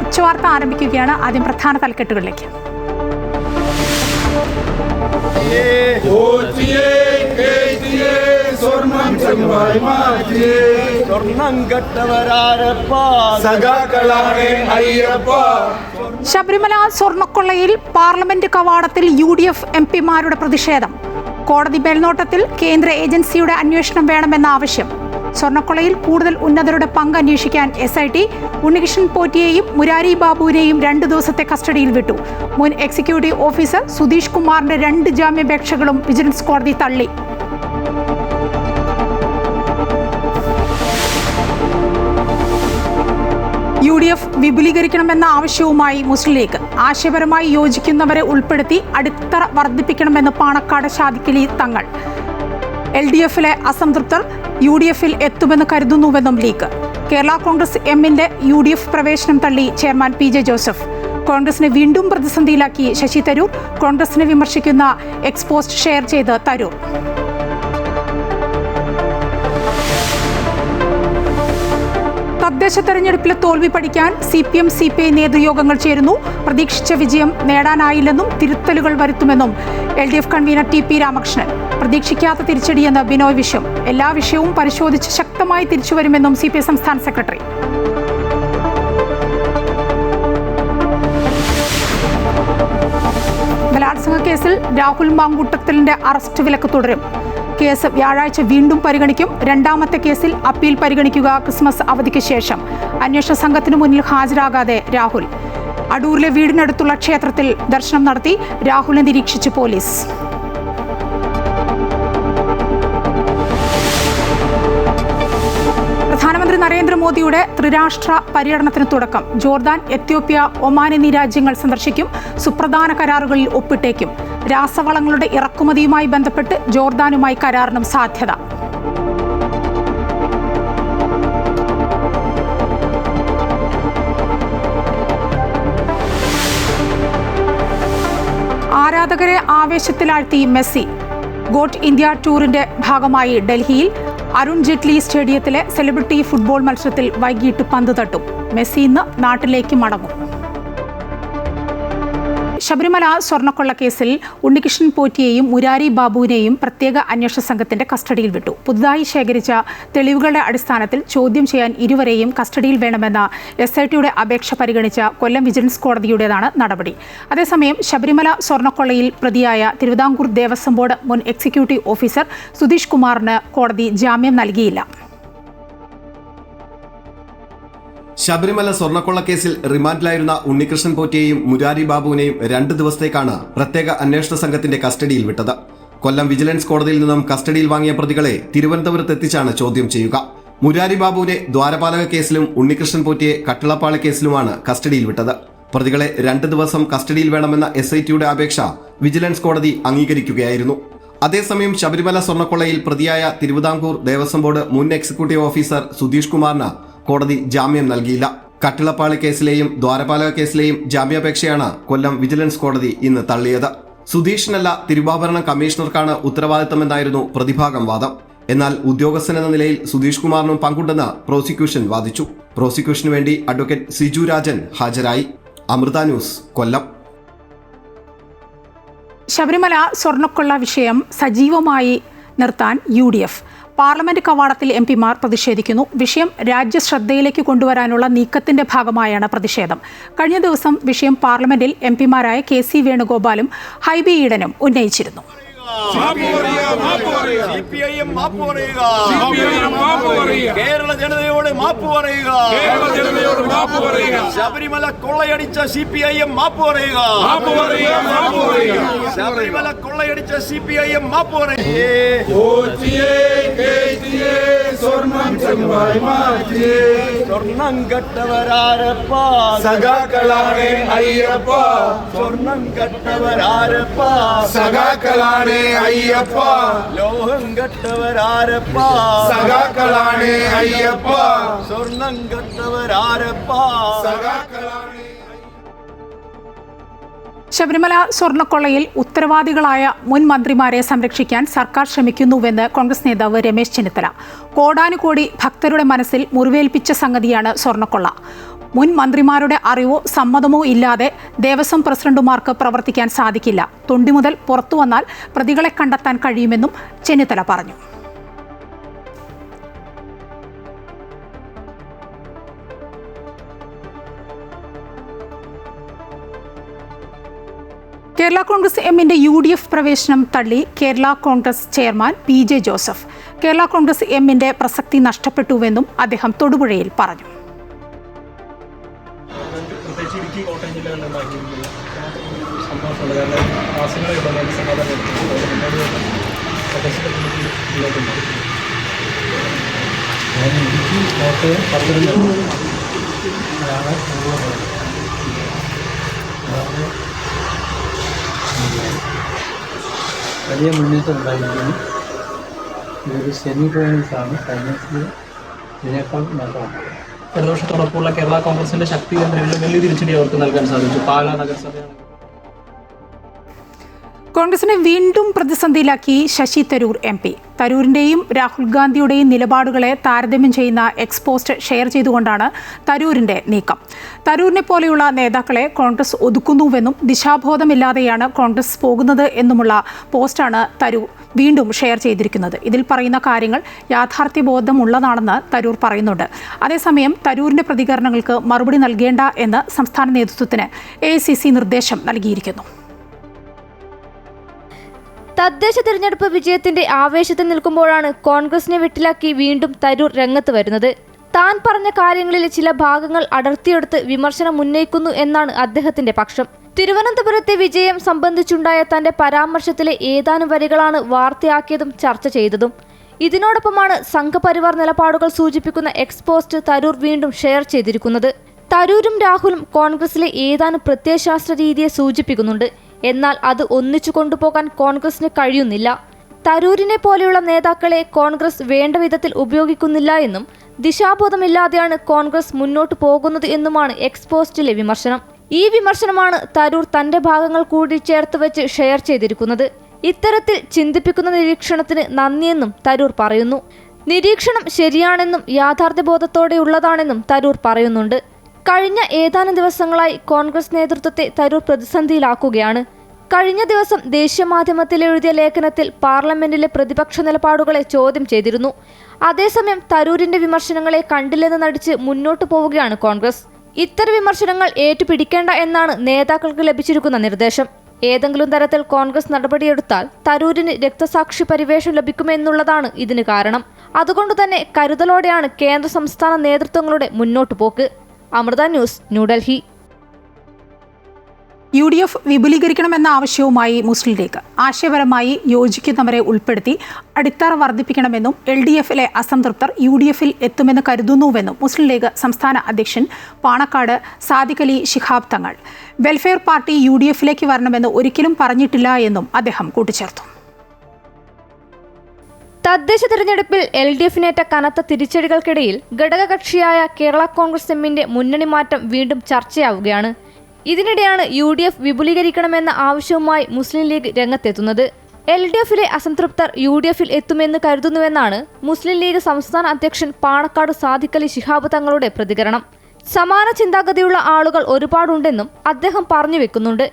ഉച്ചവാർത്ത ആരംഭിക്കുകയാണ്. ആദ്യം പ്രധാന തലക്കെട്ടുകളിലേക്ക്. ശബരിമല സ്വർണ്ണക്കൊള്ളയിൽ പാർലമെന്റ് കവാടത്തിൽ UDF MP-മാരുടെ പ്രതിഷേധം. കോടതി മേൽനോട്ടത്തിൽ കേന്ദ്ര ഏജൻസിയുടെ അന്വേഷണം വേണമെന്ന ആവശ്യം. സ്വർണ്ണക്കൊള്ളയിൽ കൂടുതൽ ഉന്നതരുടെ പങ്ക് അന്വേഷിക്കാൻ SIT ഉണ്ണികൃഷ്ണൻ പോറ്റിയെയും മുരാരി ബാബുവിനെയും 2 ദിവസത്തെ കസ്റ്റഡിയിൽ വിട്ടു. മുൻ എക്സിക്യൂട്ടീവ് ഓഫീസർ സുധീഷ് കുമാറിന്റെ 2 ജാമ്യാപേക്ഷകളും വിജിലൻസ് കോടതി തള്ളി. UDF വിപുലീകരിക്കണമെന്ന ആവശ്യവുമായി മുസ്ലിം ലീഗ്. ആശയപരമായി യോജിക്കുന്നവരെ ഉൾപ്പെടുത്തി അടിത്തറ വർദ്ധിപ്പിക്കണമെന്ന് പാണക്കാട് ഷാദിഖലി തങ്ങൾ. LDF-ലെ അസംതൃപ്തർ UDF-ൽ എത്തുമെന്ന് കരുതുന്നുവെന്നും ലീഗ്. കേരള കോൺഗ്രസ് M-ന്റെ UDF പ്രവേശനം തള്ളി ചെയർമാൻ PJ ജോസഫ്. കോൺഗ്രസിനെ വീണ്ടും പ്രതിസന്ധിയിലാക്കി ശശി തരൂർ. കോൺഗ്രസിനെ വിമർശിക്കുന്ന എക്സ്പോസ്റ്റ് ഷെയർ ചെയ്ത് തരൂർ. തദ്ദേശ തെരഞ്ഞെടുപ്പിലെ തോൽവി പഠിക്കാൻ CPM CPI നേതൃയോഗങ്ങൾ ചേരുന്നു. പ്രതീക്ഷിച്ച വിജയം നേടാനായില്ലെന്നും തിരുത്തലുകൾ വരുത്തുമെന്നും LDF കൺവീനർ TP രാമകൃഷ്ണൻ. പ്രതീക്ഷിക്കാത്ത തിരിച്ചടിയെന്ന് ബിനോയ് വിശ്വം. എല്ലാ വിഷയവും പരിശോധിച്ച് ശക്തമായി തിരിച്ചുവരുമെന്നും CPI സംസ്ഥാന സെക്രട്ടറി. ബലാത്സംഗ കേസിൽ രാഹുൽ മാങ്കൂട്ടത്തിലിന്റെ അറസ്റ്റ് വിലക്ക് തുടരും. കേസ് വ്യാഴാഴ്ച വീണ്ടും പരിഗണിക്കും. 2ാമത്തെ കേസിൽ അപ്പീൽ പരിഗണിക്കുക ക്രിസ്മസ് അവധിക്ക് ശേഷം. അന്വേഷണ സംഘത്തിന് മുന്നിൽ ഹാജരാകാതെ രാഹുൽ. അടൂരിലെ വീടിനടുത്തുള്ള ക്ഷേത്രത്തിൽ ദർശനം നടത്തി. രാഹുലിനെ നിരീക്ഷിച്ച് പോലീസ്. പ്രധാനമന്ത്രി നരേന്ദ്രമോദിയുടെ ത്രിരാഷ്ട്ര പര്യടനത്തിന് തുടക്കം. ജോർദാൻ, എത്യോപ്യ, ഒമാൻ എന്നീ രാജ്യങ്ങൾ സന്ദർശിക്കും. സുപ്രധാന കരാറുകളിൽ ഒപ്പിട്ടേക്കും. രാസവളങ്ങളുടെ ഇറക്കുമതിയുമായി ബന്ധപ്പെട്ട് ജോർദാനുമായി കരാറിനും സാധ്യത. ആരാധകരെ ആവേശത്തിലാഴ്ത്തി മെസ്സി. ഗോട്ട് ഇന്ത്യ ടൂറിന്റെ ഭാഗമായി ഡൽഹിയിൽ അരുൺ ജെയ്റ്റ്ലി സ്റ്റേഡിയത്തിലെ സെലിബ്രിറ്റി ഫുട്ബോൾ മത്സരത്തിൽ വൈകിട്ട് പന്ത് തട്ടും. മെസ്സി ഇന്ന് നാട്ടിലേക്ക് മടങ്ങും. ശബരിമല സ്വർണ്ണക്കൊള്ള കേസിൽ ഉണ്ണികൃഷ്ണൻ പോറ്റിയെയും മുരാരി ബാബുവിനെയും പ്രത്യേക അന്വേഷണ സംഘത്തിന്റെ കസ്റ്റഡിയിൽ വിട്ടു. പുതുതായി ശേഖരിച്ച തെളിവുകളുടെ അടിസ്ഥാനത്തിൽ ചോദ്യം ചെയ്യാൻ ഇരുവരെയും കസ്റ്റഡിയിൽ വേണമെന്ന SITയുടെ അപേക്ഷ പരിഗണിച്ച കൊല്ലം വിജിലൻസ് കോടതിയുടേതാണ് നടപടി. അതേസമയം ശബരിമല സ്വർണ്ണക്കൊള്ളയിൽ പ്രതിയായ തിരുവിതാംകൂർ ദേവസ്വം ബോർഡ് മുൻ എക്സിക്യൂട്ടീവ് ഓഫീസർ സുധീഷ് കുമാറിന് കോടതി ജാമ്യം നൽകിയില്ല. ശബരിമല സ്വർണ്ണക്കൊള്ള കേസിൽ റിമാൻഡിലായിരുന്ന ഉണ്ണികൃഷ്ണൻ പോറ്റിയെയും മുരാരി ബാബുവിനെയും 2 ദിവസത്തേക്കാണ് പ്രത്യേക അന്വേഷണ സംഘത്തിന്റെ കസ്റ്റഡിയിൽ വിട്ടത്. കൊല്ലം വിജിലൻസ് കോടതിയിൽ നിന്നും കസ്റ്റഡിയിൽ വാങ്ങിയ പ്രതികളെ തിരുവനന്തപുരത്ത് എത്തിച്ചാണ് ചോദ്യം ചെയ്യുക. മുരാരി ബാബുവിനെ ദ്വാരപാലക കേസിലും ഉണ്ണികൃഷ്ണൻ പോറ്റിയെ കട്ടിളപ്പാള കേസിലുമാണ് കസ്റ്റഡിയിൽ വിട്ടത്. പ്രതികളെ 2 ദിവസം കസ്റ്റഡിയിൽ വേണമെന്ന SITയുടെ അപേക്ഷ വിജിലൻസ് കോടതി അംഗീകരിക്കുകയായിരുന്നു. അതേസമയം ശബരിമല സ്വർണ്ണക്കൊള്ളയിൽ പ്രതിയായ തിരുവിതാംകൂർ ദേവസ്വം ബോർഡ് മുൻ എക്സിക്യൂട്ടീവ് ഓഫീസർ സുധീഷ് കുമാറിന് കോടതി ജാമ്യം നൽകിയില്ല. കട്ടിളപ്പാളി കേസിലെയും ദ്വാരപാലക കേസിലെയും ജാമ്യാപേക്ഷയാണ് കൊല്ലം വിജിലൻസ് കോടതി ഇന്ന് തള്ളിയത്. സുധീഷിനല്ല തിരുവാഭരണ കമ്മീഷണർക്കാണ് ഉത്തരവാദിത്തമെന്നായിരുന്നു പ്രതിഭാഗം വാദം. എന്നാൽ ഉദ്യോഗസ്ഥനെന്ന നിലയിൽ സുധീഷ് കുമാറിനും പങ്കുണ്ടെന്ന് പ്രോസിക്യൂഷൻ വാദിച്ചു. പ്രോസിക്യൂഷനു വേണ്ടി അഡ്വക്കേറ്റ് സിജു രാജൻ ഹാജരായി. അമൃത ന്യൂസ്, കൊല്ലം. ശബരിമല സ്വർണ്ണക്കൊള്ള വിഷയം സജീവമായി നിർത്താൻ UDF. പാർലമെന്റ് കവാടത്തിൽ MP-മാർ പ്രതിഷേധിക്കുന്നു. വിഷയം രാജ്യശ്രദ്ധയിലേക്ക് കൊണ്ടുവരാനുള്ള നീക്കത്തിന്റെ ഭാഗമായാണ് പ്രതിഷേധം. കഴിഞ്ഞ ദിവസം വിഷയം പാർലമെന്റിൽ MP-മാരായ KC വേണുഗോപാലും ഹൈബി ഈഡനും ഉന്നയിച്ചിരുന്നു. കേരള ജനതയോട് മാപ്പ് പറയുക. ശബരിമല കൊള്ളയടിച്ച CPIM മാപ്പ് പറയുക. ശബരിമല കൊള്ളയടിച്ച CPIM മാപ്പ് പറയുക. സ്വർണം കെട്ടവരാരപ്പ സഖാക്കളാണ് അയ്യപ്പ. സ്വർണം കെട്ടവരാരപ്പ സഖാക്കളാണ് അയ്യപ്പ. ലോഹം കെട്ടവരാരപ്പ സഖാക്കളാണ് അയ്യപ്പ. സ്വർണം കെട്ടവരാരപ്പ സഖാക്കളാണ്. ശബരിമല സ്വർണ്ണക്കൊള്ളയിൽ ഉത്തരവാദികളായ മുൻ മന്ത്രിമാരെ സംരക്ഷിക്കാൻ സർക്കാർ ശ്രമിക്കുന്നുവെന്ന് കോൺഗ്രസ് നേതാവ് രമേശ് ചെന്നിത്തല. കോടാനുകോടി ഭക്തരുടെ മനസ്സിൽ മുറിവേൽപ്പിച്ച സംഗതിയാണ് സ്വർണ്ണക്കൊള്ള. മുൻ മന്ത്രിമാരുടെ അറിവോ സമ്മതമോ ഇല്ലാതെ ദേവസ്വം പ്രസിഡന്റുമാർക്ക് പ്രവർത്തിക്കാൻ സാധിക്കില്ല. തൊണ്ടി മുതൽ പുറത്തു വന്നാൽ പ്രതികളെ കണ്ടെത്താൻ കഴിയുമെന്നും ചെന്നിത്തല പറഞ്ഞു. കേരള കോൺഗ്രസ് എമ്മിന്റെ UDF പ്രവേശനം തള്ളി Kerala Congress chairman PJ Joseph. Kerala Congress എമ്മിന്റെ പ്രസക്തി നഷ്ടപ്പെട്ടുവെന്നും അദ്ദേഹം തൊടുപുഴയിൽ പറഞ്ഞു. വലിയ മുന്നേറ്റം ഉണ്ടായിരിക്കുന്നു. ഇതൊരു സെമി ഫൈനൽസാണ്. ഫൈനൽസിൽ ഇതിനേക്കാൾ നേട്ടമാണ്. ഇടതുപക്ഷത്തോടൊപ്പമുള്ള കേരള കോൺഗ്രസിന്റെ ശക്തി കേന്ദ്രങ്ങളിൽ വലിയ തിരിച്ചടി അവർക്ക് നൽകാൻ സാധിച്ചു. പാലാ നഗരസഭയാണ്. കോൺഗ്രസിനെ വീണ്ടും പ്രതിസന്ധിയിലാക്കി ശശി തരൂർ MP. തരൂരിന്റെയും രാഹുൽ ഗാന്ധിയുടെയും നിലപാടുകളെ താരതമ്യം ചെയ്യുന്ന എക്സ്പോസ്റ്റ് ഷെയർ ചെയ്തുകൊണ്ടാണ് തരൂരിന്റെ നീക്കം. തരൂരിനെ പോലെയുള്ള നേതാക്കളെ കോൺഗ്രസ് ഒതുക്കുന്നുവെന്നും ദിശാബോധമില്ലാതെയാണ് കോൺഗ്രസ് പോകുന്നത് എന്നുമുള്ള പോസ്റ്റാണ് തരൂർ വീണ്ടും ഷെയർ ചെയ്തിരിക്കുന്നത്. ഇതിൽ പറയുന്ന കാര്യങ്ങൾ യാഥാർത്ഥ്യബോധമുള്ളതാണെന്ന് തരൂർ പറയുന്നുണ്ട്. അതേസമയം തരൂരിന്റെ പ്രതികരണങ്ങൾക്ക് മറുപടി നൽകേണ്ട എന്ന് സംസ്ഥാന നേതൃത്വത്തിന് AICC നിർദ്ദേശം നൽകിയിരിക്കുന്നു. തദ്ദേശ തിരഞ്ഞെടുപ്പ് വിജയത്തിന്റെ ആവേശത്തിൽ നിൽക്കുമ്പോഴാണ് കോൺഗ്രസിനെ വെട്ടിലാക്കി വീണ്ടും തരൂർ രംഗത്ത് വരുന്നത്. താൻ പറഞ്ഞ കാര്യങ്ങളിൽ ചില ഭാഗങ്ങൾ അടർത്തിയെടുത്ത് വിമർശനം ഉന്നയിക്കുന്നു എന്നാണ് അദ്ദേഹത്തിന്റെ പക്ഷം. തിരുവനന്തപുരത്തെ വിജയം സംബന്ധിച്ചുണ്ടായ തന്റെ പരാമർശത്തിലെ ഏതാനും വരികളാണ് വാർത്തയാക്കിയതും ചർച്ച ചെയ്തതും. ഇതിനോടൊപ്പമാണ് സംഘപരിവാർ നിലപാടുകൾ സൂചിപ്പിക്കുന്ന എക്സ്പോസ്റ്റ് തരൂർ വീണ്ടും ഷെയർ ചെയ്തിരിക്കുന്നത്. തരൂരും രാഹുലും കോൺഗ്രസിലെ ഏതാനും പ്രത്യയശാസ്ത്ര രീതിയെ സൂചിപ്പിക്കുന്നുണ്ട്. എന്നാൽ അത് ഒന്നിച്ചു കൊണ്ടുപോകാൻ കോൺഗ്രസിന് കഴിയുന്നില്ല. തരൂരിനെ പോലെയുള്ള നേതാക്കളെ കോൺഗ്രസ് വേണ്ട വിധത്തിൽ ഉപയോഗിക്കുന്നില്ല എന്നും ദിശാബോധമില്ലാതെയാണ് കോൺഗ്രസ് മുന്നോട്ടു പോകുന്നത് എന്നുമാണ് എക്സ്പോസ്റ്റിലെ വിമർശനം. ഈ വിമർശനമാണ് തരൂർ തന്റെ ഭാഗങ്ങൾ കൂടി ചേർത്ത് വെച്ച് ഷെയർ ചെയ്തിരിക്കുന്നത്. ഇത്തരത്തിൽ ചിന്തിപ്പിക്കുന്ന നിരീക്ഷണത്തിന് നന്ദിയെന്നും തരൂർ പറയുന്നു. നിരീക്ഷണം ശരിയാണെന്നും യാഥാർത്ഥ്യബോധത്തോടെയുള്ളതാണെന്നും തരൂർ പറയുന്നുണ്ട്. കഴിഞ്ഞ ഏതാനും ദിവസങ്ങളായി കോൺഗ്രസ് നേതൃത്വത്തെ തരൂർ പ്രതിസന്ധിയിലാക്കുകയാണ്. കഴിഞ്ഞ ദിവസം ദേശീയ മാധ്യമത്തിൽ എഴുതിയ ലേഖനത്തിൽ പാർലമെന്റിലെ പ്രതിപക്ഷ നിലപാടുകളെ ചോദ്യം ചെയ്തിരുന്നു. അതേസമയം തരൂരിന്റെ വിമർശനങ്ങളെ കണ്ടില്ലെന്ന് നടിച്ച് മുന്നോട്ടു പോവുകയാണ് കോൺഗ്രസ്. ഇത്തരം വിമർശനങ്ങൾ ഏറ്റുപിടിക്കേണ്ട എന്നാണ് നേതാക്കൾക്ക് ലഭിച്ചിരിക്കുന്ന നിർദ്ദേശം. ഏതെങ്കിലും തരത്തിൽ കോൺഗ്രസ് നടപടിയെടുത്താൽ തരൂരിന് രക്തസാക്ഷി പരിവേഷം ലഭിക്കുമെന്നുള്ളതാണ് ഇതിന് കാരണം. അതുകൊണ്ടുതന്നെ കരുതലോടെയാണ് കേന്ദ്ര സംസ്ഥാന നേതൃത്വങ്ങളുടെ മുന്നോട്ടു പോക്ക്. അമൃത ന്യൂസ്, ന്യൂഡൽഹി. UDF വിപുലീകരിക്കണമെന്ന ആവശ്യവുമായി മുസ്ലിം ലീഗ്. ആശയപരമായി യോജിക്കുന്നവരെ ഉൾപ്പെടുത്തി അടിത്തറ വർദ്ധിപ്പിക്കണമെന്നും LDFിലെ അസംതൃപ്തർ UDFിൽ എത്തുമെന്ന് കരുതുന്നുവെന്നും മുസ്ലിം ലീഗ് സംസ്ഥാന അധ്യക്ഷൻ പാണക്കാട് സാദിഖ് അലി ശിഹാബ് തങ്ങൾ. വെൽഫെയർ പാർട്ടി UDFിലേക്ക് വരണമെന്ന് ഒരിക്കലും പറഞ്ഞിട്ടില്ല എന്നും അദ്ദേഹം കൂട്ടിച്ചേർത്തു. തദ്ദേശ തിരഞ്ഞെടുപ്പിൽ LDFിനേറ്റ കനത്ത തിരിച്ചടികൾക്കിടയിൽ ഘടകകക്ഷിയായ കേരള കോൺഗ്രസ് എമ്മിന്റെ മുന്നണി മാറ്റം വീണ്ടും ചർച്ചയാവുകയാണ്. ഇതിനിടെയാണ് UDF വിപുലീകരിക്കണമെന്ന ആവശ്യവുമായി മുസ്ലിം ലീഗ് രംഗത്തെത്തുന്നത്. LDFിലെ അസംതൃപ്തർ UDFിൽ എത്തുമെന്ന് കരുതുന്നുവെന്നാണ് മുസ്ലിം ലീഗ് സംസ്ഥാന അധ്യക്ഷൻ പാണക്കാട് സാദിഖ് അലി ശിഹാബ് തങ്ങളുടെ പ്രതികരണം. സമാന ചിന്താഗതിയുള്ള ആളുകൾ ഒരുപാടുണ്ടെന്നും അദ്ദേഹം പറഞ്ഞു വെക്കുന്നുണ്ട്.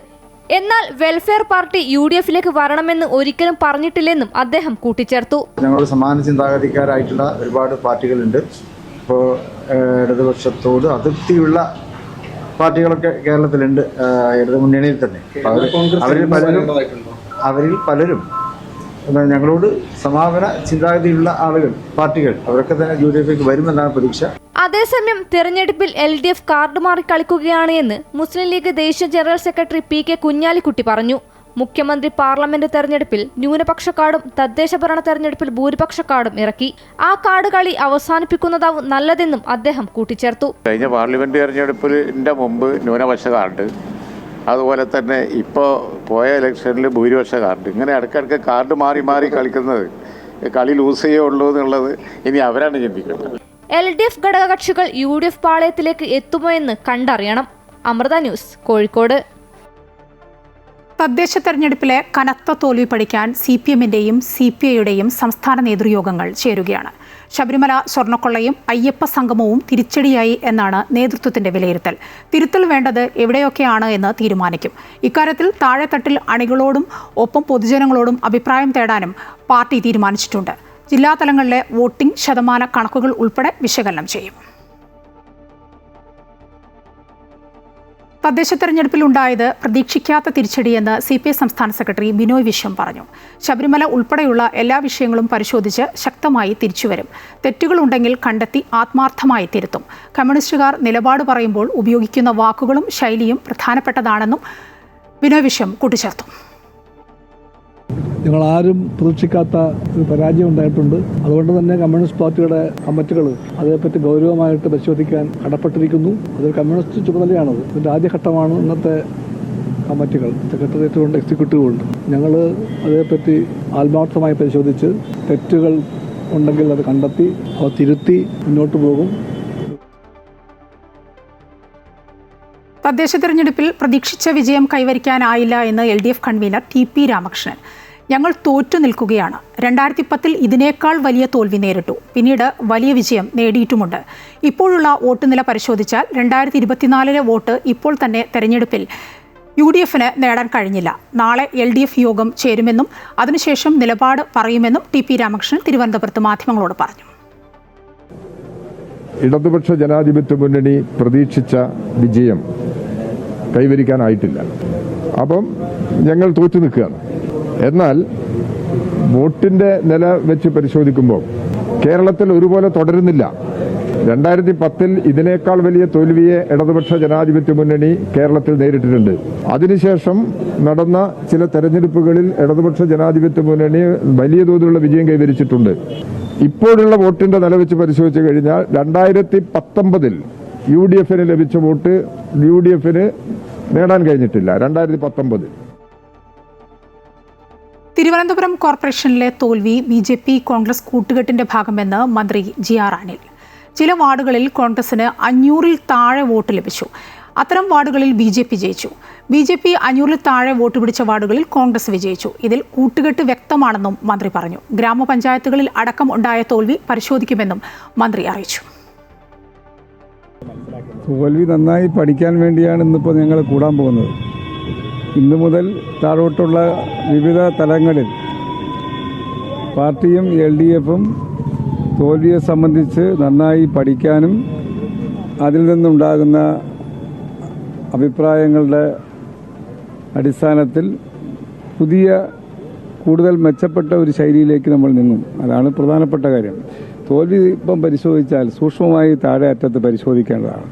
എന്നാൽ വെൽഫെയർ പാർട്ടി UDFിലേക്ക് വരണമെന്ന് ഒരിക്കലും പറഞ്ഞിട്ടില്ലെന്നും അദ്ദേഹം കൂട്ടിച്ചേർത്തു. ഞങ്ങൾ സമാന ചിന്താഗതിക്കാരായിട്ടുള്ള ഒരുപാട് പാർട്ടികളുണ്ട്. ഇപ്പോൾ ഇടതുപക്ഷത്തോട് അതൃപ്തിയുള്ള പാർട്ടികളൊക്കെ കേരളത്തിലുണ്ട്, ഇടതു മുന്നണിയിൽ തന്നെ. അവരിൽ പലരും ഞങ്ങളോട് സമാപന ചിന്താഗതിയുള്ള ആളുകൾ, പാർട്ടികൾ, അവരൊക്കെ തന്നെ UDFിലേക്ക് വരുമെന്നാണ് പ്രതീക്ഷ. അതേസമയം തെരഞ്ഞെടുപ്പിൽ LDF കാർഡ് മാറി കളിക്കുകയാണ് എന്ന് മുസ്ലിം ലീഗ് ദേശീയ ജനറൽ സെക്രട്ടറി PK കുഞ്ഞാലിക്കുട്ടി പറഞ്ഞു. മുഖ്യമന്ത്രി പാർലമെന്റ് തെരഞ്ഞെടുപ്പിൽ ന്യൂനപക്ഷ കാർഡും തദ്ദേശ ഭരണ തെരഞ്ഞെടുപ്പിൽ ഭൂരിപക്ഷ കാർഡും ഇറക്കി. ആ കാർഡ് കളി അവസാനിപ്പിക്കുന്നതാവും നല്ലതെന്നും അദ്ദേഹം കൂട്ടിച്ചേർത്തു. കഴിഞ്ഞ പാർലമെന്റ് തെരഞ്ഞെടുപ്പിന്റെ മുമ്പ് ന്യൂനപക്ഷ കാർഡ്, അതുപോലെ തന്നെ ഇപ്പോൾ പോയ ഇലക്ഷനിൽ ഭൂരിപക്ഷ കാർഡ്, ഇങ്ങനെ ഇടയ്ക്കിടയ്ക്ക് കാർഡ് മാറി മാറി കളിക്കുന്നത് കളി ലൂസ് ചെയ്യുള്ളൂ എന്നുള്ളത് ഇനി അവരാണ് ചിന്തിക്കുന്നത്. LDF ഘടകകക്ഷികൾ UDF പാളയത്തിലേക്ക് എത്തുമോ എന്ന് കണ്ടറിയണം. അമൃത ന്യൂസ്, കോഴിക്കോട്. തദ്ദേശ തെരഞ്ഞെടുപ്പിലെ കനത്ത തോൽവി പഠിക്കാൻ CPM-ന്റെയും CPI-യുടെയും സംസ്ഥാന നേതൃയോഗങ്ങൾ ചേരുകയാണ്. ശബരിമല സ്വർണ്ണക്കൊള്ളയും അയ്യപ്പ സംഗമവും തിരിച്ചടിയായി എന്നാണ് നേതൃത്വത്തിന്റെ വിലയിരുത്തൽ. തിരുത്തൽ വേണ്ടത് എവിടെയൊക്കെയാണ് എന്ന് തീരുമാനിക്കും. ഇക്കാര്യത്തിൽ താഴെത്തട്ടിൽ അണികളോടും ഒപ്പം പൊതുജനങ്ങളോടും അഭിപ്രായം തേടാനും പാർട്ടി തീരുമാനിച്ചിട്ടുണ്ട്. ജില്ലാതലങ്ങളിലെ വോട്ടിംഗ് ശതമാന കണക്കുകൾ ഉൾപ്പെടെ വിശകലനം ചെയ്യും. തദ്ദേശ തെരഞ്ഞെടുപ്പിൽ ഉണ്ടായത് പ്രതീക്ഷിക്കാത്ത തിരിച്ചടിയെന്ന് CPI സംസ്ഥാന സെക്രട്ടറി ബിനോയ് വിശ്വം പറഞ്ഞു. ശബരിമല ഉൾപ്പെടെയുള്ള എല്ലാ വിഷയങ്ങളും പരിശോധിച്ച് ശക്തമായി തിരിച്ചുവരും. തെറ്റുകളുണ്ടെങ്കിൽ കണ്ടെത്തി ആത്മാർത്ഥമായി തിരുത്തും. കമ്മ്യൂണിസ്റ്റുകാർ നിലപാട് പറയുമ്പോൾ ഉപയോഗിക്കുന്ന വാക്കുകളും ശൈലിയും പ്രധാനപ്പെട്ടതാണെന്നും ബിനോയ് വിശ്വം കൂട്ടിച്ചേർത്തു. ഞങ്ങളാരും പ്രതീക്ഷിക്കാത്ത ഒരു പരാജയം ഉണ്ടായിട്ടുണ്ട്. അതുകൊണ്ട് തന്നെ കമ്മ്യൂണിസ്റ്റ് പാർട്ടിയുടെ കമ്മിറ്റികൾ അതേപ്പറ്റി ഗൗരവമായിട്ട് പരിശോധിക്കാൻ കടപ്പെട്ടിരിക്കുന്നു. അതൊരു കമ്മ്യൂണിസ്റ്റ് ചുമതലയാണത്. ഇതിൻ്റെ ആദ്യഘട്ടമാണ് ഇന്നത്തെ കമ്മിറ്റികൾ, സെക്രട്ടേറിയറ്റും ഉണ്ട്, എക്സിക്യൂട്ടീവും ഉണ്ട്. ഞങ്ങൾ അതേപ്പറ്റി ആത്മാർത്ഥമായി പരിശോധിച്ച് തെറ്റുകൾ ഉണ്ടെങ്കിൽ അത് കണ്ടെത്തി അവ തിരുത്തി മുന്നോട്ട് പോകും. തദ്ദേശ തെരഞ്ഞെടുപ്പിൽ പ്രതീക്ഷിച്ച വിജയം കൈവരിക്കാനായില്ല എന്ന് LDF കൺവീനർ TP രാമകൃഷ്ണൻ. ഞങ്ങൾ തോറ്റു നിൽക്കുകയാണ്. 2010 ഇതിനേക്കാൾ വലിയ തോൽവി നേരിട്ടു. പിന്നീട് വലിയ വിജയം നേടിയിട്ടുമുണ്ട്. ഇപ്പോഴുള്ള വോട്ട് നില പരിശോധിച്ചാൽ 2024 വോട്ട് ഇപ്പോൾ തന്നെ തെരഞ്ഞെടുപ്പിൽ UDF-ന് നേടാൻ കഴിഞ്ഞില്ല. നാളെ LDF യോഗം ചേരുമെന്നും അതിനുശേഷം നിലപാട് പറയുമെന്നും TP രാമകൃഷ്ണൻ തിരുവനന്തപുരത്ത് മാധ്യമങ്ങളോട് പറഞ്ഞു. ഇടതുപക്ഷ ജനാധിപത്യ മുന്നണി പ്രതീക്ഷിച്ച വിജയം കൈവരിക്കാനായിട്ടില്ല. അപ്പം ഞങ്ങൾ തോറ്റു നിൽക്കുകയാണ്. എന്നാൽ വോട്ടിന്റെ നില വെച്ച് പരിശോധിക്കുമ്പോൾ കേരളത്തിൽ ഒരുപോലെ തുടരുന്നില്ല. 2010 ഇതിനേക്കാൾ വലിയ തോൽവിയെ ഇടതുപക്ഷ ജനാധിപത്യ മുന്നണി കേരളത്തിൽ നേരിട്ടിട്ടുണ്ട്. അതിനുശേഷം നടന്ന ചില തെരഞ്ഞെടുപ്പുകളിൽ ഇടതുപക്ഷ ജനാധിപത്യ മുന്നണി വലിയ തോതിലുള്ള വിജയം കൈവരിച്ചിട്ടുണ്ട്. ഇപ്പോഴുള്ള വോട്ടിന്റെ നില വെച്ച് പരിശോധിച്ചു കഴിഞ്ഞാൽ 2019 UDF-ന് ലഭിച്ച വോട്ട് UDF-ന് നേടാൻ കഴിഞ്ഞിട്ടില്ല. 2019 തിരുവനന്തപുരം കോർപ്പറേഷനിലെ തോൽവി BJP കോൺഗ്രസ് കൂട്ടുകെട്ടിന്റെ ഭാഗമെന്ന് മന്ത്രി GR അനിൽ. ചില വാർഡുകളിൽ കോൺഗ്രസിന് 500-ൽ താഴെ വോട്ട് ലഭിച്ചു. അത്തരം വാർഡുകളിൽ BJP ജയിച്ചു. BJP 500-ൽ താഴെ വോട്ട് പിടിച്ച വാർഡുകളിൽ കോൺഗ്രസ് വിജയിച്ചു. ഇതിൽ കൂട്ടുകെട്ട് വ്യക്തമാണെന്നും മന്ത്രി പറഞ്ഞു. ഗ്രാമപഞ്ചായത്തുകളിൽ അടക്കം ഉണ്ടായ തോൽവി പരിശോധിക്കുമെന്നും മന്ത്രി അറിയിച്ചു. തോൽവി നന്നായി പഠിക്കാൻ വേണ്ടിയാണ് ഇന്നിപ്പോൾ ഞങ്ങൾ കൂടാൻ പോകുന്നത്. ഇന്നു മുതൽ താഴോട്ടുള്ള വിവിധ തലങ്ങളിൽ പാർട്ടിയും LDF-ഉം തോൽവിയെ സംബന്ധിച്ച് നന്നായി പഠിക്കാനും അതിൽ നിന്നുണ്ടാകുന്ന അഭിപ്രായങ്ങളുടെ അടിസ്ഥാനത്തിൽ പുതിയ കൂടുതൽ മെച്ചപ്പെട്ട ഒരു ശൈലിയിലേക്ക് നമ്മൾ നീങ്ങും. അതാണ് പ്രധാനപ്പെട്ട കാര്യം. തോൽവി ഇപ്പം പരിശോധിച്ചാൽ സൂക്ഷ്മമായി താഴെ അറ്റത്ത് പരിശോധിക്കേണ്ടതാണ്.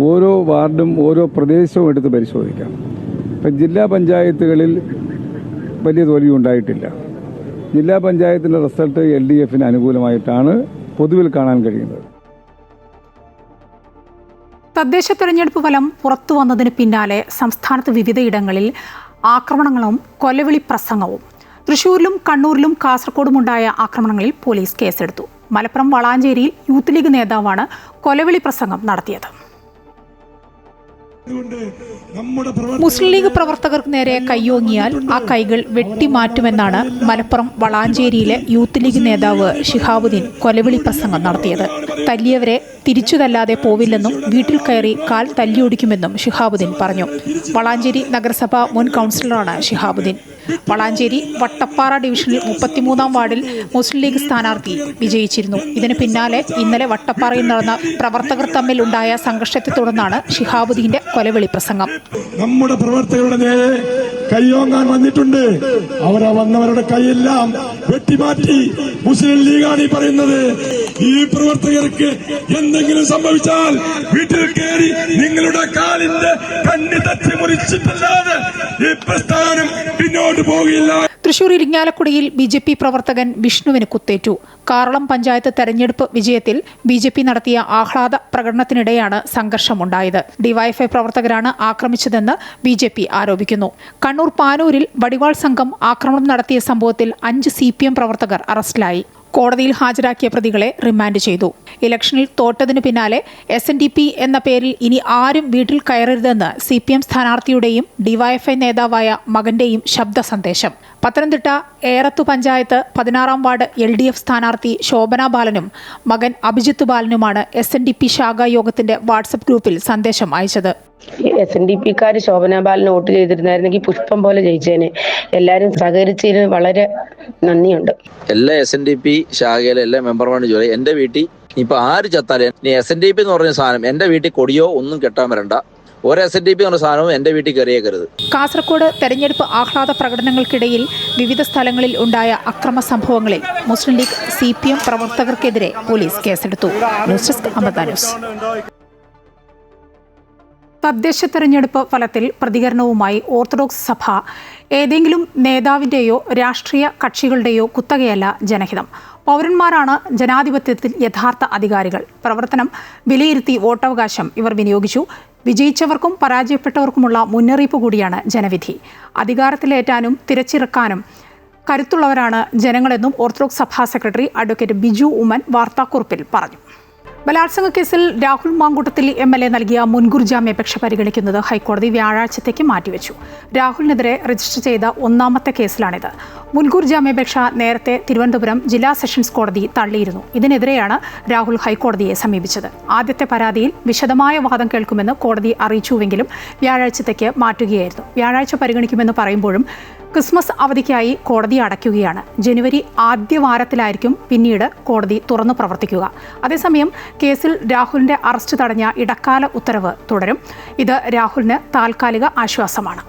ഓരോ വാർഡും ഓരോ പ്രദേശവും എടുത്ത് പരിശോധിക്കാം. ഇപ്പം ജില്ലാ പഞ്ചായത്തുകളിൽ വലിയ തോൽവി ഉണ്ടായിട്ടില്ല. ജില്ലാ പഞ്ചായത്തിൻ്റെ റിസൾട്ട് LDF-ന് അനുകൂലമായിട്ടാണ് പൊതുവിൽ കാണാൻ കഴിയുന്നത്. തദ്ദേശ തെരഞ്ഞെടുപ്പ് ഫലം പുറത്തു വന്നതിന് പിന്നാലെ സംസ്ഥാനത്ത് വിവിധയിടങ്ങളിൽ ആക്രമണങ്ങളും കൊലവിളി പ്രസംഗവും. തൃശൂരിലും കണ്ണൂരിലും കാസർഗോഡുമുണ്ടായ ആക്രമണങ്ങളിൽ പോലീസ് കേസെടുത്തു. മലപ്പുറം വളാഞ്ചേരിയിൽ യൂത്ത് ലീഗ് നേതാവാണ് കൊലവിളി പ്രസംഗം നടത്തിയത്. മുസ്ലിം ലീഗ് പ്രവർത്തകർക്ക് നേരെ കയ്യോങ്ങിയാൽ ആ കൈകൾ വെട്ടിമാറ്റുമെന്നാണ് മലപ്പുറം വളാഞ്ചേരിയിലെ യൂത്ത് ലീഗ് നേതാവ് ഷിഹാബുദ്ദീൻ കൊലവിളി പ്രസംഗം നടത്തിയത്. തല്ലിയവരെ തിരിച്ചു തല്ലാതെ പോവില്ലെന്നും വീട്ടിൽ കയറി കാൽ തല്ലിയൊടിക്കുമെന്നും ഷിഹാബുദ്ദീൻ പറഞ്ഞു. വളാഞ്ചേരി നഗരസഭ മുൻ കൗൺസിലറാണ് ഷിഹാബുദ്ദീൻ. വളാഞ്ചേരി വട്ടപ്പാറ ഡിവിഷനിൽ 33-ാം വാർഡിൽ മുസ്ലിം ലീഗ് സ്ഥാനാർത്ഥി വിജയിച്ചിരുന്നു. ഇതിന് പിന്നാലെ ഇന്നലെ വട്ടപ്പാറയിൽ നടന്ന പ്രവർത്തകർ തമ്മിൽ ഉണ്ടായ സംഘർഷത്തെ തുടർന്നാണ് ഷിഹാബുദ്ദീന്റെ കൊലവിളി പ്രസംഗം. നമ്മുടെ പ്രവർത്തകരുടെ നേരെ കയ്യോങ്ങാൻ വന്നിട്ടുണ്ട്. അവരാ വന്നവരുടെ കൈയെല്ലാം വെട്ടിമാറ്റി മുസ്ലിം ലീഗാണ് ഈ പറയുന്നത്. ഈ പ്രവർത്തകർക്ക് എന്തെങ്കിലും സംഭവിച്ചാൽ വീട്ടിൽ കയറി നിങ്ങളുടെ കാലിന്റെ കണ്ണി തട്ടി മുറിച്ചിട്ടല്ലാതെ ഈ പ്രസ്ഥാനം പിന്നോട്ട് പോകില്ല. തൃശൂർ ഇരിങ്ങാലക്കുടയിൽ BJP പ്രവർത്തകൻ വിഷ്ണുവിന് കുത്തേറ്റു. കാറളം പഞ്ചായത്ത് തെരഞ്ഞെടുപ്പ് വിജയത്തിൽ BJP നടത്തിയ ആഹ്ലാദ പ്രകടനത്തിനിടെയാണ് സംഘർഷമുണ്ടായത്. DYFI പ്രവർത്തകരാണ് ആക്രമിച്ചതെന്ന് BJP ആരോപിക്കുന്നു. കണ്ണൂർ പാനൂരിൽ വടിവാൾ സംഘം ആക്രമണം നടത്തിയ സംഭവത്തിൽ 5 CPM പ്രവർത്തകർ അറസ്റ്റിലായി. കോടതിയിൽ ഹാജരാക്കിയ പ്രതികളെ റിമാൻഡ് ചെയ്തു. ഇലക്ഷനിൽ തോറ്റതിനു പിന്നാലെ SNDP എന്ന പേരിൽ ഇനി ആരും വീട്ടിൽ കയറരുതെന്ന് CPM സ്ഥാനാർത്ഥിയുടെയും DYFI നേതാവായ മകന്റെയും ശബ്ദ സന്ദേശം. പത്തനംതിട്ട ഏറത്തു പഞ്ചായത്ത് 16-ാം വാർഡ് LDF സ്ഥാനാർത്ഥി ശോഭന ബാലനും മകൻ അഭിജിത്ത് ബാലനുമാണ് SNDP ശാഖാ യോഗത്തിന്റെ വാട്സപ്പ് ഗ്രൂപ്പിൽ സന്ദേശം അയച്ചത്. SNDPക്കാർ ശോഭന ബാലന് വോട്ട് ചെയ്തിരുന്നായിരുന്നെങ്കിൽ പുഷ്പം പോലെ ജയിച്ചേനെ. എല്ലാവരും സഹകരിച്ചതിന് വളരെ നന്ദിയുണ്ട്. എല്ലാ SNDP ശാഖയിലെ എല്ലാ മെമ്പർമാരും ജോലി എന്റെ വീട്ടിൽ ഇപ്പൊ ആര് ചത്താലും SNDP എന്ന് പറഞ്ഞ സാധനം എന്റെ വീട്ടിൽ കൊടിയോ ഒന്നും കെട്ടാൻ വരണ്ട. ഒരു SNDP എന്ന സാധനവും എന്റെ വീട്ടിൽ കയറിയേക്കരുത്. കാസർഗോഡ് തെരഞ്ഞെടുപ്പ് ആഹ്ലാദ പ്രകടനങ്ങൾക്കിടയിൽ വിവിധ സ്ഥലങ്ങളിൽ ഉണ്ടായ അക്രമ സംഭവങ്ങളിൽ മുസ്ലിം ലീഗ് CPM പ്രവർത്തകർക്കെതിരെ പോലീസ് കേസെടുത്തു. News desk Amrita news. തദ്ദേശ തെരഞ്ഞെടുപ്പ് ഫലത്തിൽ പ്രതികരണവുമായി ഓർത്തഡോക്സ് സഭ ഏതെങ്കിലും നേതാവിൻ്റെയോ രാഷ്ട്രീയ കക്ഷികളുടെയോ കുത്തകയല്ല ജനഹിതം. പൗരന്മാരാണ് ജനാധിപത്യത്തിൽ യഥാർത്ഥ അധികാരികൾ. പ്രവർത്തനം വിലയിരുത്തി വോട്ടവകാശം ഇവർ വിനിയോഗിച്ചു. വിജയിച്ചവർക്കും പരാജയപ്പെട്ടവർക്കുമുള്ള മുന്നറിയിപ്പ് കൂടിയാണ് ജനവിധി. അധികാരത്തിലേറ്റാനും തിരച്ചിറക്കാനും കരുത്തുള്ളവരാണ് ജനങ്ങളെന്നും ഓർത്തഡോക്സ് സഭാ സെക്രട്ടറി അഡ്വക്കേറ്റ് ബിജു ഉമ്മൻ വാർത്താക്കുറിപ്പിൽ പറഞ്ഞു. ബലാത്സംഗ കേസിൽ രാഹുൽ മാങ്കൂട്ടത്തിൽ MLA നൽകിയ മുൻകൂർ ജാമ്യാപേക്ഷ പരിഗണിക്കുന്നത് ഹൈക്കോടതി വ്യാഴാഴ്ചത്തേക്ക് മാറ്റിവെച്ചു. രാഹുലിനെതിരെ രജിസ്റ്റർ ചെയ്ത 1ാമത്തെ കേസിലാണിത്. മുൻകൂർ ജാമ്യാപേക്ഷ നേരത്തെ തിരുവനന്തപുരം ജില്ലാ സെഷൻസ് കോടതി തള്ളിയിരുന്നു. ഇതിനെതിരെയാണ് രാഹുൽ ഹൈക്കോടതിയെ സമീപിച്ചത്. ആദ്യത്തെ പരാതിയിൽ വിശദമായ വാദം കേൾക്കുമെന്ന് കോടതി അറിയിച്ചുവെങ്കിലും വ്യാഴാഴ്ചത്തേക്ക് മാറ്റുകയായിരുന്നു. വ്യാഴാഴ്ച പരിഗണിക്കുമെന്ന് പറയുമ്പോഴും ക്രിസ്മസ് അവധിക്കായി കോടതി അടയ്ക്കുകയാണ്. ജനുവരി ആദ്യ വാരത്തിലായിരിക്കും പിന്നീട് കോടതി തുറന്നു പ്രവർത്തിക്കുക. അതേസമയം കേസിൽ രാഹുലിന്റെ അറസ്റ്റ് തടഞ്ഞ ഇടക്കാല ഉത്തരവ് തുടരും. ഇത് രാഹുലിന് താൽക്കാലിക ആശ്വാസമാണ്.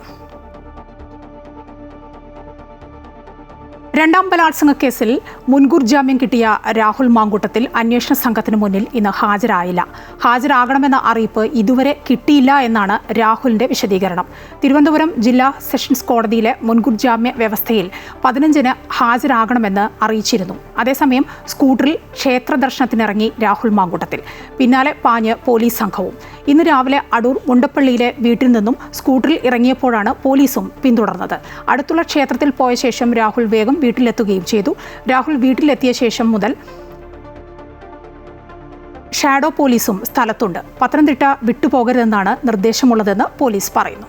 2ാം ബലാത്സംഗ കേസിൽ മുൻകൂർ ജാമ്യം കിട്ടിയ രാഹുൽ മാങ്കൂട്ടത്തിൽ അന്വേഷണ സംഘത്തിന് മുന്നിൽ ഇന്ന് ഹാജരായില്ല. ഹാജരാകണമെന്ന അറിയിപ്പ് ഇതുവരെ കിട്ടിയില്ല എന്നാണ് രാഹുലിന്റെ വിശദീകരണം. തിരുവനന്തപുരം ജില്ലാ സെഷൻസ് കോടതിയിലെ മുൻകൂർ ജാമ്യ വ്യവസ്ഥയിൽ 15-ന് ഹാജരാകണമെന്ന് അറിയിച്ചിരുന്നു. അതേസമയം സ്കൂട്ടറിൽ ക്ഷേത്ര ദർശനത്തിനിറങ്ങി രാഹുൽ മാങ്കൂട്ടത്തിൽ. പിന്നാലെ പാഞ്ഞ് പോലീസ് സംഘവും. ഇന്ന് രാവിലെ അടൂർ മുണ്ടപ്പള്ളിയിലെ വീട്ടിൽ നിന്നും സ്കൂട്ടറിൽ ഇറങ്ങിയപ്പോഴാണ് പോലീസും പിന്തുടർന്നത്. അടുത്തുള്ള ക്ഷേത്രത്തിൽ പോയ ശേഷം രാഹുൽ വേഗം വീട്ടിലെത്തുകയും ചെയ്തു. രാഹുൽ വീട്ടിലെത്തിയ ശേഷം മുതൽ ഷാഡോ പോലീസും സ്ഥലത്തുണ്ട്. പത്തനംതിട്ട വിട്ടുപോകരുതെന്നാണ് നിർദ്ദേശമുള്ളതെന്ന് പോലീസ് പറയുന്നു.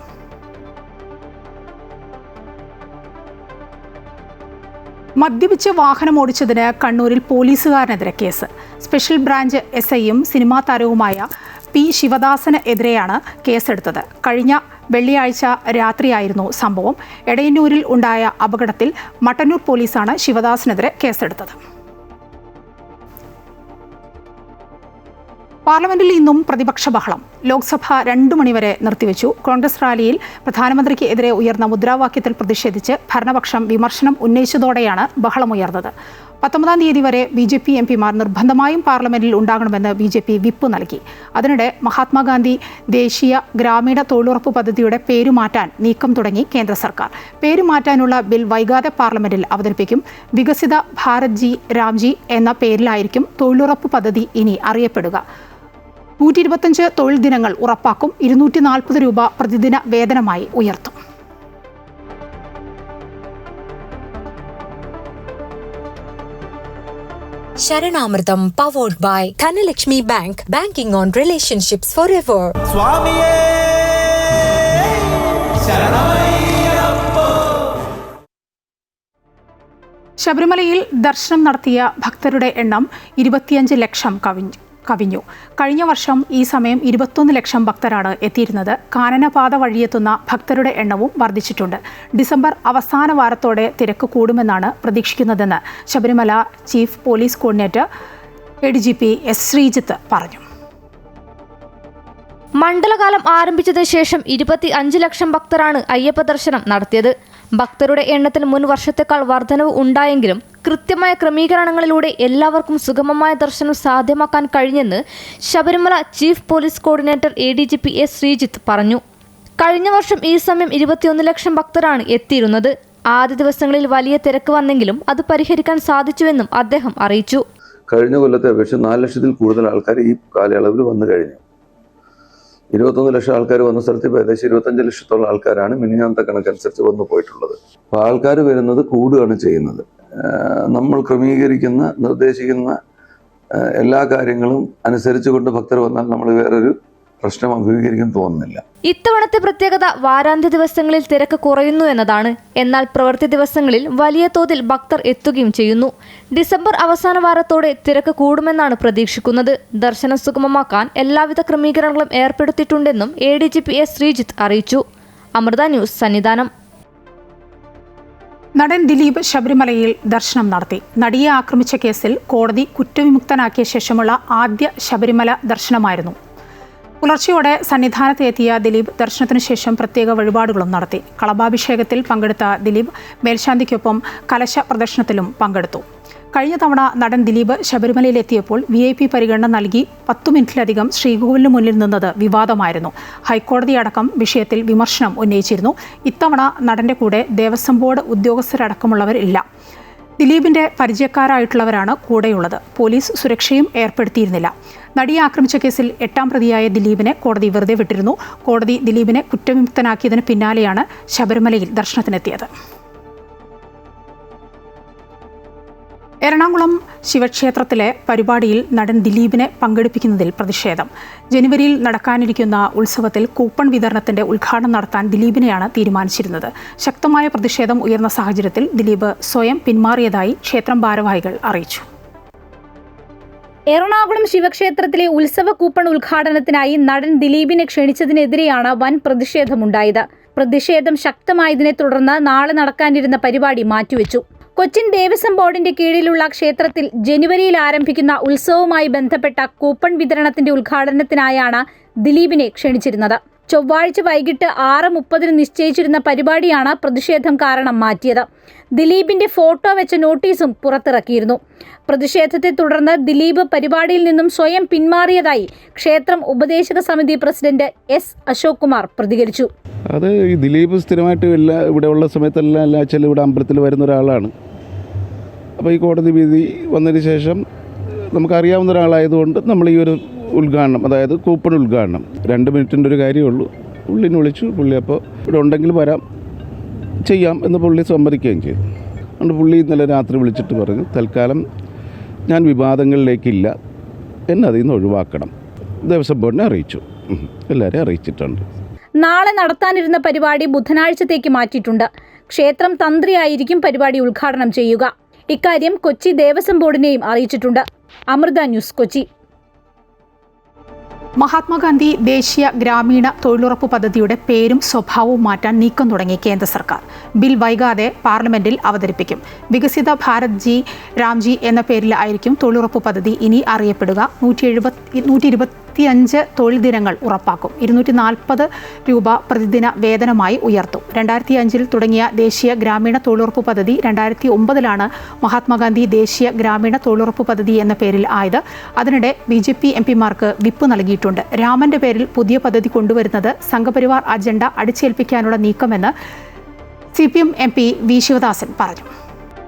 മദ്യപിച്ച് വാഹനമോടിച്ചതിന് കണ്ണൂരിൽ പോലീസുകാരനെതിരെ കേസ്. സ്പെഷ്യൽ ബ്രാഞ്ച് SIയും സിനിമാ താരവുമായ P. ശിവദാസന് എതിരെയാണ് കേസെടുത്തത്. കഴിഞ്ഞ വെള്ളിയാഴ്ച രാത്രിയായിരുന്നു സംഭവം. എടയന്നൂരിൽ ഉണ്ടായ അപകടത്തിൽ മട്ടന്നൂർ പോലീസാണ് ശിവദാസനെതിരെ കേസെടുത്തത്. പാർലമെന്റിൽ ഇന്നും പ്രതിപക്ഷ ബഹളം. ലോക്സഭ 2 മണിവരെ നിർത്തിവെച്ചു. കോൺഗ്രസ് റാലിയിൽ പ്രധാനമന്ത്രിക്ക് എതിരെ ഉയർന്ന മുദ്രാവാക്യത്തിൽ പ്രതിഷേധിച്ച് ഭരണപക്ഷം വിമർശനം ഉന്നയിച്ചതോടെയാണ് ബഹളമുയർന്നത്. 19-ാം തീയതി വരെ BJP MPമാർ നിർബന്ധമായും പാർലമെന്റിൽ ഉണ്ടാകണമെന്ന് BJP വിപ്പ് നൽകി. അതിനിടെ മഹാത്മാഗാന്ധി ദേശീയ ഗ്രാമീണ തൊഴിലുറപ്പ് പദ്ധതിയുടെ പേരുമാറ്റാൻ നീക്കം തുടങ്ങി കേന്ദ്ര സർക്കാർ. പേരുമാറ്റാനുള്ള ബിൽ വൈകാതെ പാർലമെന്റിൽ അവതരിപ്പിക്കും. വികസിത ഭാരത് ജി രാംജി എന്ന പേരിലായിരിക്കും തൊഴിലുറപ്പ് പദ്ധതി ഇനി അറിയപ്പെടുക. 125 തൊഴിൽ ദിനങ്ങൾ ഉറപ്പാക്കും. 240 രൂപ പ്രതിദിന വേതനമായി ഉയർത്തും. Saranamritham powered by Dhanlaxmi bank. Banking on relationships forever. സ്വാമിയേ ശബരിമലയിൽ ദർശനം നടത്തിയ ഭക്തരുടെ എണ്ണം 25 ലക്ഷം കവിഞ്ഞു. കഴിഞ്ഞ വർഷം ഈ സമയം 21 ലക്ഷം ഭക്തരാണ് എത്തിയിരുന്നത്. കാനനപാത വഴിയെത്തുന്ന ഭക്തരുടെ എണ്ണവും വർദ്ധിച്ചിട്ടുണ്ട്. ഡിസംബർ അവസാന വാരത്തോടെ തിരക്ക് കൂടുമെന്നാണ് പ്രതീക്ഷിക്കുന്നതെന്ന് Sabarimala chief police coordinator ADGP S. Sreejith പറഞ്ഞു. മണ്ഡലകാലം ആരംഭിച്ചതിനു ശേഷം 25 ലക്ഷം ഭക്തരാണ് അയ്യപ്പ ദർശനം നടത്തിയത്. ഭക്തരുടെ എണ്ണത്തിൽ മുൻ വർഷത്തേക്കാൾ വർധനവ് ഉണ്ടായെങ്കിലും കൃത്യമായ ക്രമീകരണങ്ങളിലൂടെ എല്ലാവർക്കും സുഗമമായ ദർശനം സാധ്യമാക്കാൻ കഴിഞ്ഞെന്ന് Sabarimala chief police coordinator ADGP S. Sreejith പറഞ്ഞു. കഴിഞ്ഞ വർഷം ഈ സമയം 21 ലക്ഷം ഭക്തരാണ് എത്തിയിരുന്നത്. ആദ്യ ദിവസങ്ങളിൽ വലിയ തിരക്ക് വന്നെങ്കിലും അത് പരിഹരിക്കാൻ സാധിച്ചുവെന്നും അദ്ദേഹം അറിയിച്ചു. കഴിഞ്ഞ കൊല്ലത്തെ അപേക്ഷിച്ച് 4 ലക്ഷത്തിൽ കൂടുതൽ ആൾക്കാർ ഈ കാലയളവിൽ വന്നു കഴിഞ്ഞു. 21 ലക്ഷം ആൾക്കാർ വന്ന സ്ഥലത്ത് ഇപ്പോൾ ഏകദേശം 25 ലക്ഷത്തോളം ആൾക്കാരാണ് മിനിഞ്ഞാന്നത്തെ കണക്കനുസരിച്ച് വന്നു പോയിട്ടുള്ളത്. അപ്പോൾ ആൾക്കാർ വരുന്നത് കൂടുകയാണ് ചെയ്യുന്നത്. നമ്മൾ ക്രമീകരിക്കുന്ന നിർദ്ദേശിക്കുന്ന എല്ലാ കാര്യങ്ങളും അനുസരിച്ചുകൊണ്ട് ഭക്തർ വന്നാൽ നമ്മൾ വേറൊരു പ്രശ്നം അഭിമുഖീകരിക്കാൻ തോന്നുന്നില്ല. ഇത്തവണത്തെ പ്രത്യേകത വാരാന്ത്യ ദിവസങ്ങളിൽ തിരക്ക് കുറയുന്നു എന്നതാണ്. എന്നാൽ പ്രവൃത്തി ദിവസങ്ങളിൽ വലിയ തോതിൽ ഭക്തർ എത്തുകയും ചെയ്യുന്നു. ഡിസംബർ അവസാന വാരത്തോടെ തിരക്ക് കൂടുമെന്നാണ് പ്രതീക്ഷിക്കുന്നത്. ദർശനം സുഗമമാക്കാൻ എല്ലാവിധ ക്രമീകരണങ്ങളും ഏർപ്പെടുത്തിയിട്ടുണ്ടെന്നും ADGP S. ശ്രീജിത്ത് അറിയിച്ചു. അമൃത ന്യൂസ്, സന്നിധാനം. നടൻ ദിലീപ് ശബരിമലയിൽ ദർശനം നടത്തി. നടിയെ ആക്രമിച്ച കേസിൽ കോടതി കുറ്റവിമുക്തനാക്കിയ ശേഷമുള്ള ആദ്യ ശബരിമല ദർശനമായിരുന്നു. പുലർച്ചെയോടെ സന്നിധാനത്ത് എത്തിയ ദിലീപ് ദർശനത്തിനു ശേഷം പ്രത്യേക വഴിപാടുകളും നടത്തി. കളഭാഭിഷേകത്തിൽ പങ്കെടുത്ത ദിലീപ് മേൽശാന്തിക്കൊപ്പം കലശ പ്രദർശനത്തിലും പങ്കെടുത്തു. കഴിഞ്ഞ തവണ നടൻ ദിലീപ് ശബരിമലയിലെത്തിയപ്പോൾ VIP പരിഗണന നൽകി 10 മിനിറ്റിലധികം ശ്രീകോവിലിന് മുന്നിൽ നിന്നത് വിവാദമായിരുന്നു. ഹൈക്കോടതി അടക്കം വിഷയത്തിൽ വിമർശനം ഉന്നയിച്ചിരുന്നു. ഇത്തവണ നടന്റെ കൂടെ ദേവസ്വം ബോർഡ് ഉദ്യോഗസ്ഥരടക്കമുള്ളവർ ഇല്ല. ദിലീപിന്റെ പരിചയക്കാരായിട്ടുള്ളവരാണ് കൂടെയുള്ളത്. പോലീസ് സുരക്ഷയും ഏർപ്പെടുത്തിയിരുന്നില്ല. നടിയെ ആക്രമിച്ച കേസിൽ 8ാം പ്രതിയായ ദിലീപിനെ കോടതി വെറുതെ വിട്ടിരുന്നു. കോടതി ദിലീപിനെ കുറ്റവിമുക്തനാക്കിയതിന് പിന്നാലെയാണ് ശബരിമലയിൽ ദർശനത്തിനെത്തിയത്. എറണാകുളം ശിവക്ഷേത്രത്തിലെ പരിപാടിയിൽ നടൻ ദിലീപിനെ പങ്കെടുപ്പിക്കുന്നതിൽ പ്രതിഷേധം. ജനുവരിയിൽ നടക്കാനിരിക്കുന്ന ഉത്സവത്തിൽ കൂപ്പൺ വിതരണത്തിന്റെ ഉദ്ഘാടനം നടത്താൻ ദിലീപിനെയാണ് തീരുമാനിച്ചിരുന്നത്. ശക്തമായ പ്രതിഷേധം ഉയർന്ന സാഹചര്യത്തിൽ ദിലീപ് സ്വയം പിന്മാറിയതായി ക്ഷേത്രം ഭാരവാഹികൾ അറിയിച്ചു. എറണാകുളം ശിവക്ഷേത്രത്തിലെ ഉത്സവ കൂപ്പൺ ഉദ്ഘാടനത്തിനായി നടൻ ദിലീപിനെ ക്ഷണിച്ചതിനെതിരെയാണ് വൻ പ്രതിഷേധമുണ്ടായത്. പ്രതിഷേധം ശക്തമായതിനെ തുടർന്ന് നാളെ നടക്കാനിരുന്ന പരിപാടി മാറ്റിവെച്ചു. കൊച്ചിൻ ദേവസ്വം ബോർഡിന്റെ കീഴിലുള്ള ക്ഷേത്രത്തിൽ ജനുവരിയിൽ ആരംഭിക്കുന്ന ഉത്സവവുമായി ബന്ധപ്പെട്ട കൂപ്പൺ വിതരണത്തിന്റെ ഉദ്ഘാടനത്തിനായാണ് ദിലീപിനെ ക്ഷണിച്ചിരുന്നത്. ചൊവ്വാഴ്ച വൈകിട്ട് 6:30 നിശ്ചയിച്ചിരുന്ന പരിപാടിയാണ് പ്രതിഷേധം കാരണം മാറ്റിയത്. ദിലീപിന്റെ ഫോട്ടോ വെച്ച നോട്ടീസും പുറത്തിറക്കിയിരുന്നു. പ്രതിഷേധത്തെ തുടർന്ന് ദിലീപ് പരിപാടിയിൽ നിന്നും സ്വയം പിന്മാറിയതായി ക്ഷേത്രം ഉപദേശക സമിതി പ്രസിഡന്റ് S. അശോക് കുമാർ പ്രതികരിച്ചു. അത് ഈ ദിലീപ് സ്ഥിരമായിട്ട് ഇവിടെ ഉള്ള സമയത്തെല്ലാം ഇവിടെ അമ്പലത്തിൽ വരുന്ന ഒരാളാണ്. അപ്പോൾ ഈ കോടതി വിധി വന്നതിന് ശേഷം നമുക്കറിയാവുന്ന ഒരാളായതുകൊണ്ട് നമ്മൾ ഈ ഒരു ഉദ്ഘാടനം, അതായത് കൂപ്പൺ ഉദ്ഘാടനം 2 മിനിറ്റിൻ്റെ ഒരു കാര്യമുള്ളൂ. പുള്ളിനെ വിളിച്ചു. പുള്ളി അപ്പോൾ ഇവിടെ ഉണ്ടെങ്കിൽ വരാം, ചെയ്യാം എന്ന് പുള്ളി സമ്മതിക്കുകയും ചെയ്തു. അതുകൊണ്ട് പുള്ളി ഇന്നലെ രാത്രി വിളിച്ചിട്ട് പറഞ്ഞു, തൽക്കാലം ഞാൻ വിവാദങ്ങളിലേക്കില്ല, എന്നെ അതിൽ നിന്ന് ഒഴിവാക്കണം. ദേവസ്വം ബോർഡിനെ അറിയിച്ചു, എല്ലാവരെയും അറിയിച്ചിട്ടുണ്ട്. നാളെ നടത്താനിരുന്ന പരിപാടി ബുധനാഴ്ചത്തേക്ക് മാറ്റിയിട്ടുണ്ട്. ക്ഷേത്രം തന്ത്രിയായിരിക്കും പരിപാടി ഉദ്ഘാടനം ചെയ്യുക. ഇക്കാര്യം കൊച്ചി ദേവസ്വം ബോർഡിനെയും അറിയിച്ചിട്ടുണ്ട്. അമൃത ന്യൂസ്, കൊച്ചി. മഹാത്മാഗാന്ധി ദേശീയ ഗ്രാമീണ തൊഴിലുറപ്പ് പദ്ധതിയുടെ പേരും സ്വഭാവവും മാറ്റാൻ നീക്കം തുടങ്ങി കേന്ദ്ര സർക്കാർ. ബിൽ വൈകാതെ പാർലമെന്റിൽ അവതരിപ്പിക്കും. വികസിത ഭാരത് ജി രാംജി എന്ന പേരിലായിരിക്കും തൊഴിലുറപ്പ് പദ്ധതി ഇനി അറിയപ്പെടുക. 125 തൊഴിൽ ദിനങ്ങൾ ഉറപ്പാക്കും. 240 രൂപ പ്രതിദിന വേതനമായി ഉയർത്തും. 2005 തുടങ്ങിയ ദേശീയ ഗ്രാമീണ തൊഴിലുറപ്പ് പദ്ധതി 2009 മഹാത്മാഗാന്ധി ദേശീയ ഗ്രാമീണ തൊഴിലുറപ്പ് പദ്ധതി എന്ന പേരിൽ ആയത്. അതിനിടെ BJP MPമാർക്ക് വിപ്പ് നൽകിയിട്ടുണ്ട്. രാമന്റെ പേരിൽ പുതിയ പദ്ധതി കൊണ്ടുവരുന്നത് സംഘപരിവാർ അജണ്ട അടിച്ചേൽപ്പിക്കാനുള്ള നീക്കമെന്ന് CPM MP V. ശിവദാസൻ പറഞ്ഞു.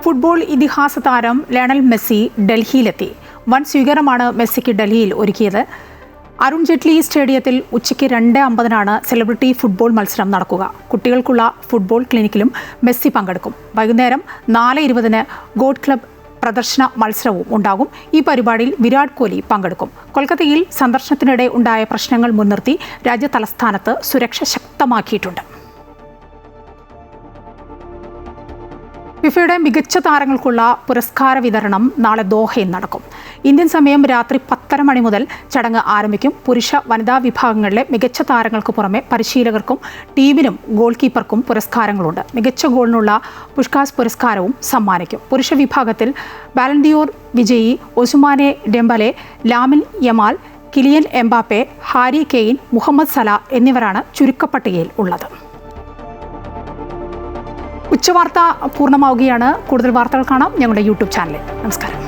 ഫുട്ബോൾ ഇതിഹാസ താരം ലയണൽ മെസ്സി ഡൽഹിയിലെത്തി. വൻ സ്വീകരണമാണ് മെസ്സിക്ക് ഡൽഹിയിൽ ഒരുക്കിയത്. അരുൺ ജെയ്റ്റ്ലി സ്റ്റേഡിയത്തിൽ ഉച്ചയ്ക്ക് 2:50 സെലിബ്രിറ്റി ഫുട്ബോൾ മത്സരം നടക്കുക. കുട്ടികൾക്കുള്ള ഫുട്ബോൾ ക്ലിനിക്കിലും മെസ്സി പങ്കെടുക്കും. വൈകുന്നേരം 4:20 ഗോഡ് ക്ലബ് പ്രദർശന മത്സരവും ഉണ്ടാകും. ഈ പരിപാടിയിൽ വിരാട് കോഹ്ലി പങ്കെടുക്കും. കൊൽക്കത്തയിൽ സന്ദർശനത്തിനിടെ ഉണ്ടായ പ്രശ്നങ്ങൾ മുൻനിർത്തി രാജ്യ തലസ്ഥാനത്ത് സുരക്ഷ ശക്തമാക്കിയിട്ടുണ്ട്. ഫിഫയുടെ മികച്ച താരങ്ങൾക്കുള്ള പുരസ്കാര വിതരണം നാളെ ദോഹയിൽ നടക്കും. ഇന്ത്യൻ സമയം രാത്രി 10:30 മണി മുതൽ ചടങ്ങ് ആരംഭിക്കും. പുരുഷ വനിതാ വിഭാഗങ്ങളിലെ മികച്ച താരങ്ങൾക്ക് പുറമെ പരിശീലകർക്കും ടീമിനും ഗോൾ കീപ്പർക്കും പുരസ്കാരങ്ങളുണ്ട്. മികച്ച ഗോളിനുള്ള പുഷ്കാസ് പുരസ്കാരവും സമ്മാനിക്കും. പുരുഷ വിഭാഗത്തിൽ ബാലൻഡിയോർ വിജയി Ousmane Dembele, Lamine Yamal, Kylian Mbappe, Harry Kane, Mohamed Salah എന്നിവരാണ് ചുരുക്കപ്പട്ടികയിൽ ഉള്ളത്. ഉച്ചവാർത്ത പൂർണ്ണമാവുകയാണ്. കൂടുതൽ വാർത്തകൾ കാണാം ഞങ്ങളുടെ YouTube ചാനലിൽ. നമസ്കാരം.